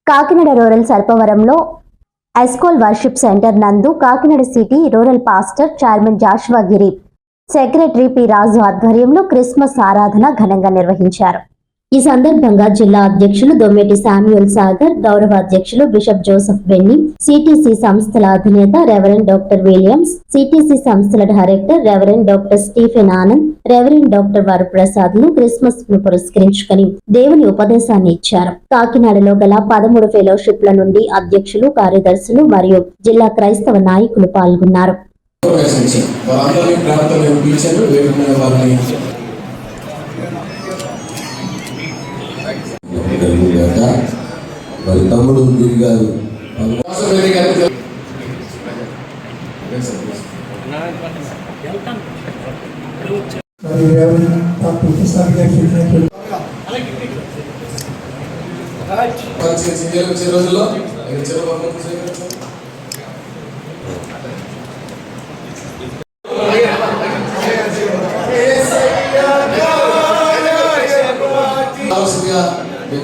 Kakinada rural సర్పవరంలో Eshcol worship centre నందు Kakinada city rural pastor chairman Joshua Giri, secretary P Raju ఆధ్వర్యంలో Christmas ఆరాధన ఘనంగా నిర్వహించారు. ఈ సందర్భంగా జిల్లా అధ్యక్షులు దొమ్మేటి శామ్యూల్ సాగర్, గౌరవ అధ్యక్షులు బిషప్ జోసెఫ్ బెన్నీ, సిటిసి సంస్థల అధినేత రెవరెండ్ డాక్టర్ విలియమ్స్, సిటిసి సంస్థల director reverend doctor Stephen Anand, reverend doctor Varaprasad లు క్రిస్మస్ ను పురస్కరించుకుని దేవుని ఉపదేశాన్ని ఇచ్చారు. కాకినాడలో గల 13 ఫెలోషిప్ల నుండి అధ్యక్షులు, కార్యదర్శులు మరియు జిల్లా క్రైస్తవ నాయకులు పాల్గొన్నారు. మరి తమ్ముడు గిరి గారు రోజుల్లో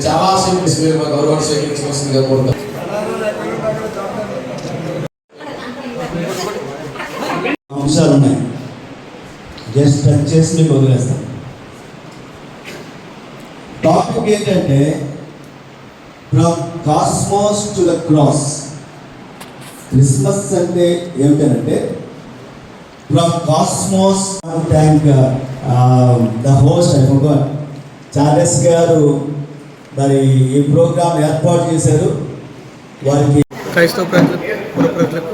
చాలా గౌరవాన్ని స్వీకరించవలసిందిగా కోరుతాం. అంశాలు ఉన్నాయి, జస్ట్ టచ్ చేసి మీకు వదిలేస్తాను. టాపిక్ ఏంటంటే from cosmos to the cross. Christmas అంటే ఏమిటంటే from cosmos. Thank the host, I forgot, Charles గారు మరి ఈ ప్రోగ్రాం ఏర్పాటు చేశారు. వారికి క్రైస్తవ ప్రజలకు, పుర ప్రజలకు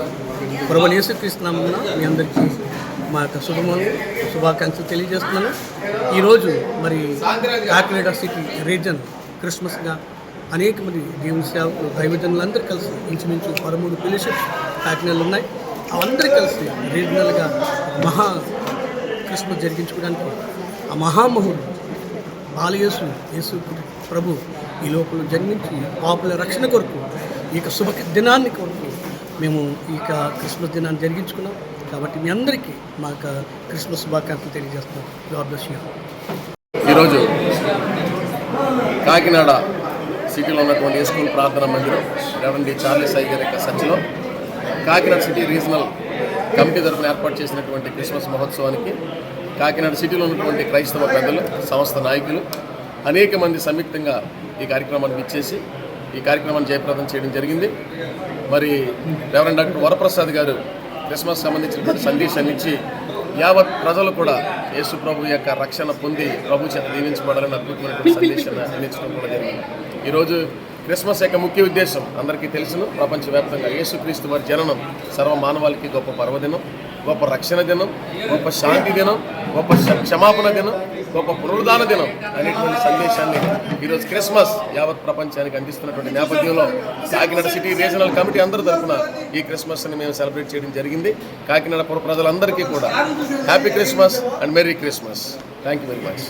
ప్రభువైన యేసుక్రీస్తు నామమున మీ అందరికీ మా యొక్క శుభాకాంక్షలు తెలియజేస్తున్నాను. ఈరోజు మరి కాకినాడ సిటీ రీజన్ క్రిస్మస్గా అనేక మంది దేవుని సేవకులు, దైవజనులందరూ కలిసి ఇంచుమించు 13 ఫెలోషిప్స్ కాకినాడలు ఉన్నాయి. అందరూ కలిసి రీజనల్గా మహా క్రిస్మస్ జరిగించుకోవడానికి ఆ మహామహుడు బాలయేసు యేసు ప్రభు ఈ లోపల జన్మించి పాపుల రక్షణ కొరకు ఈ యొక్క శుభ దినాన్ని కొరకు మేము ఈ క్రిస్మస్ దినాన్ని జరిగించుకున్నాం. కాబట్టి మీ అందరికీ మా యొక్క క్రిస్మస్ శుభాకాంక్షలు తెలియజేస్తున్నాం. God bless you. ఈరోజు కాకినాడ సిటీలో ఉన్నటువంటి స్కూల్ ప్రార్థనా మందిరం రెవరెండ్ చార్లెస్ అయ్య గారి యొక్క సచ్చిలో కాకినాడ సిటీ రీజనల్ కమిటీ తరఫున ఏర్పాటు చేసినటువంటి క్రిస్మస్ మహోత్సవానికి కాకినాడ సిటీలో ఉన్నటువంటి క్రైస్తవ పెద్దలు, సంస్థ నాయకులు అనేక మంది సంయుక్తంగా ఈ కార్యక్రమాన్ని ఇచ్చేసి ఈ కార్యక్రమాన్ని జయప్రదం చేయడం జరిగింది. మరి రెవరెండ్ డాక్టర్ వరప్రసాద్ గారు క్రిస్మస్ సంబంధించినటువంటి సందేశాన్ని ఇచ్చి యావత్ ప్రజలు కూడా యేసు ప్రభు యొక్క రక్షణ పొంది ప్రభు చేత దీవించబడాలని అద్భుతమైనటువంటి సందేశాన్ని అందించడం కూడా జరిగింది. ఈరోజు క్రిస్మస్ యొక్క ముఖ్య ఉద్దేశం అందరికీ తెలుసును. ప్రపంచవ్యాప్తంగా యేసుక్రీస్తు వారి జననం సర్వ మానవాళికి గొప్ప పర్వదినం, గొప్ప రక్షణ దినం, గొప్ప శాంతి దినం, గొప్ప క్షమాపణ దినం, గొప్ప పునరుద్ధాన దినం అనేటువంటి సందేశాన్ని ఈరోజు క్రిస్మస్ యావత్ ప్రపంచానికి అందిస్తున్నటువంటి నేపథ్యంలో కాకినాడ సిటీ రీజనల్ కమిటీ అందరి తరఫున ఈ క్రిస్మస్ని మేము సెలబ్రేట్ చేయడం జరిగింది. కాకినాడ పుర ప్రజలందరికీ కూడా happy Christmas and merry Christmas. Thank you very much.